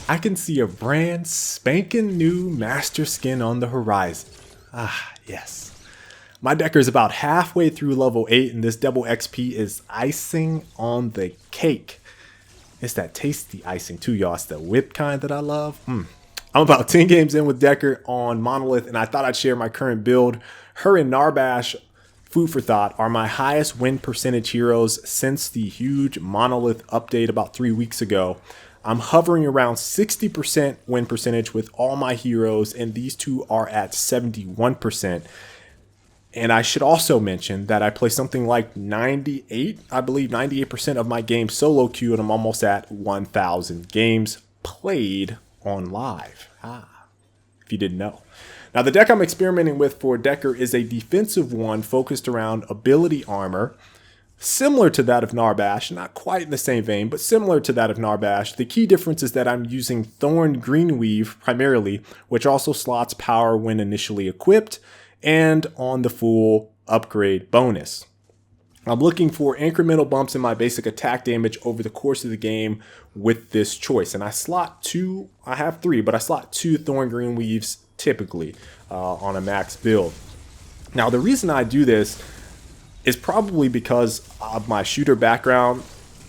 I can see a brand spanking new master skin on the horizon. Ah, yes. My Dekker is about halfway through level 8, and this double XP is icing on the cake. It's that tasty icing too, y'all. It's the whipped kind that I love. I'm about 10 games in with Dekker on Monolith, and I thought I'd share my current build. Her and Narbash, food for thought, are my highest win percentage heroes since the huge Monolith update about 3 weeks ago. I'm hovering around 60% win percentage with all my heroes, and these two are at 71%. And I should also mention that I play something like 98% of my games solo queue, and I'm almost at 1,000 games played on live. If you didn't know. Now, the deck I'm experimenting with for Dekker is a defensive one focused around ability armor, similar to that of Narbash, not quite in the same vein, but similar to that of Narbash. The key difference is that I'm using Thorned Greenweave primarily, which also slots power when initially equipped and on the full upgrade bonus. I'm looking for incremental bumps in my basic attack damage over the course of the game with this choice. And I slot two, I have three, but I slot two Thorn Greenweaves typically on a max build. Now, the reason I do this is probably because of my shooter background.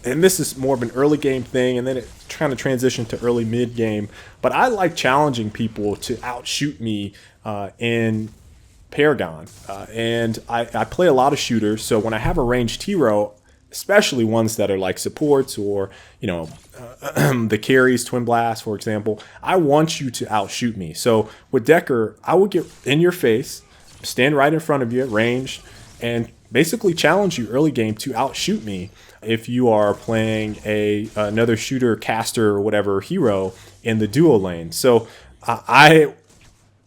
And this is more of an early game thing, and then it kind of transitioned to early mid game. But I like challenging people to outshoot me in Paragon, and I play a lot of shooters, so when I have a ranged hero, especially ones that are like supports or, you know, the carries, Twin Blast, for example, I want you to outshoot me. So with Dekker, I would get in your face, stand right in front of you, ranged, and basically challenge you early game to outshoot me if you are playing another shooter, caster, or whatever hero in the duo lane. So I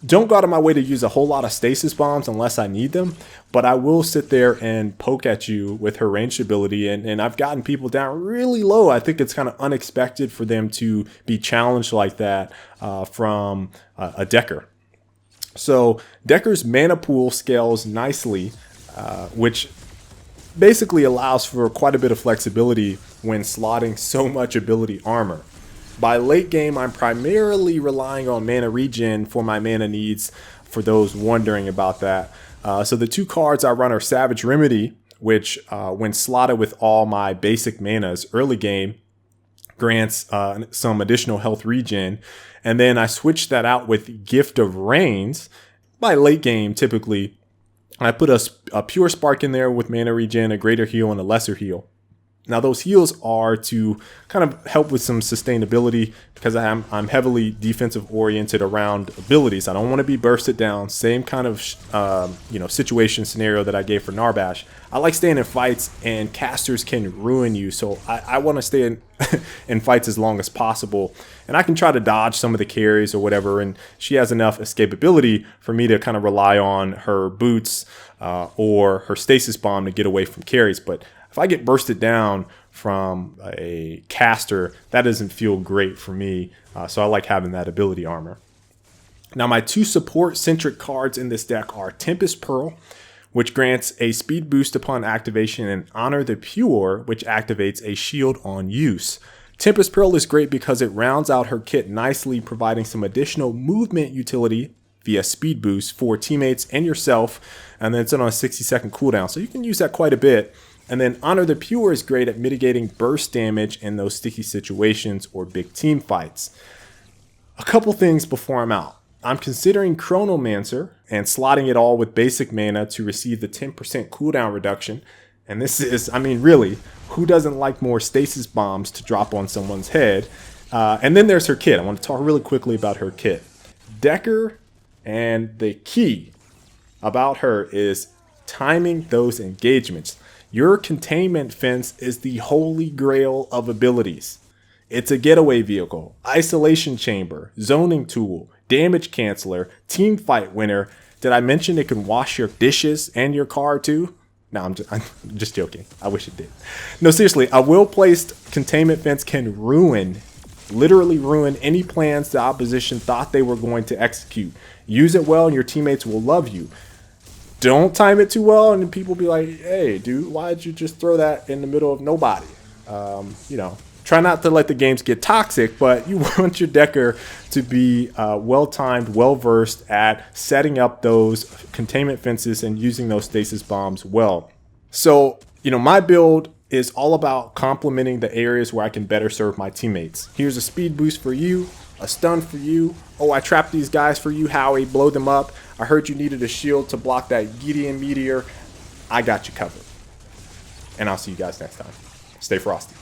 don't go out of my way to use a whole lot of stasis bombs unless I need them, but I will sit there and poke at you with her ranged ability, and I've gotten people down really low. I think it's kind of unexpected for them to be challenged like that from a Dekker. So Dekker's mana pool scales nicely, which basically allows for quite a bit of flexibility when slotting so much ability armor. By late game, I'm primarily relying on mana regen for my mana needs, for those wondering about that. So the two cards I run are Savage Remedy, which when slotted with all my basic manas early game, grants some additional health regen. And then I switch that out with Gift of Rains. By late game, typically, I put a pure spark in there with mana regen, a greater heal, and a lesser heal. Now, those heals are to kind of help with some sustainability because I'm heavily defensive oriented around abilities. I don't want to be bursted down. Same kind of situation scenario that I gave for Narbash. I like staying in fights, and casters can ruin you. So I want to stay in fights as long as possible. And I can try to dodge some of the carries or whatever. And she has enough escapability for me to kind of rely on her boots or her stasis bomb to get away from carries. But if I get bursted down from a caster, that doesn't feel great for me. So I like having that ability armor. Now, my two support-centric cards in this deck are Tempus Pearl, which grants a speed boost upon activation, and Honor the Pure, which activates a shield on use. Tempus Pearl is great because it rounds out her kit nicely, providing some additional movement utility via speed boost for teammates and yourself, and then it's on a 60-second cooldown, so you can use that quite a bit. And then Honor the Pure is great at mitigating burst damage in those sticky situations or big team fights. A couple things before I'm out. I'm considering Chronomancer and slotting it all with basic mana to receive the 10% cooldown reduction. And this is, I mean, really, who doesn't like more stasis bombs to drop on someone's head? And then there's her kit. I want to talk really quickly about her kit. Dekker, and the key about her is timing those engagements. Your containment fence is the holy grail of abilities. It's a getaway vehicle, isolation chamber, zoning tool, damage canceller, team fight winner. Did I mention it can wash your dishes and your car too? No, I'm just joking. I wish it did. No, seriously, a well-placed containment fence can literally ruin any plans the opposition thought they were going to execute. Use it well and your teammates will love you. Don't time it too well and people be like, hey, dude, why did you just throw that in the middle of nobody? Try not to let the games get toxic, but you want your Dekker to be well-timed, well-versed at setting up those containment fences and using those stasis bombs well. So, my build is all about complementing the areas where I can better serve my teammates. Here's a speed boost for you, a stun for you. Oh, I trapped these guys for you, Howie, blow them up. I heard you needed a shield to block that Gideon meteor. I got you covered. And I'll see you guys next time. Stay frosty.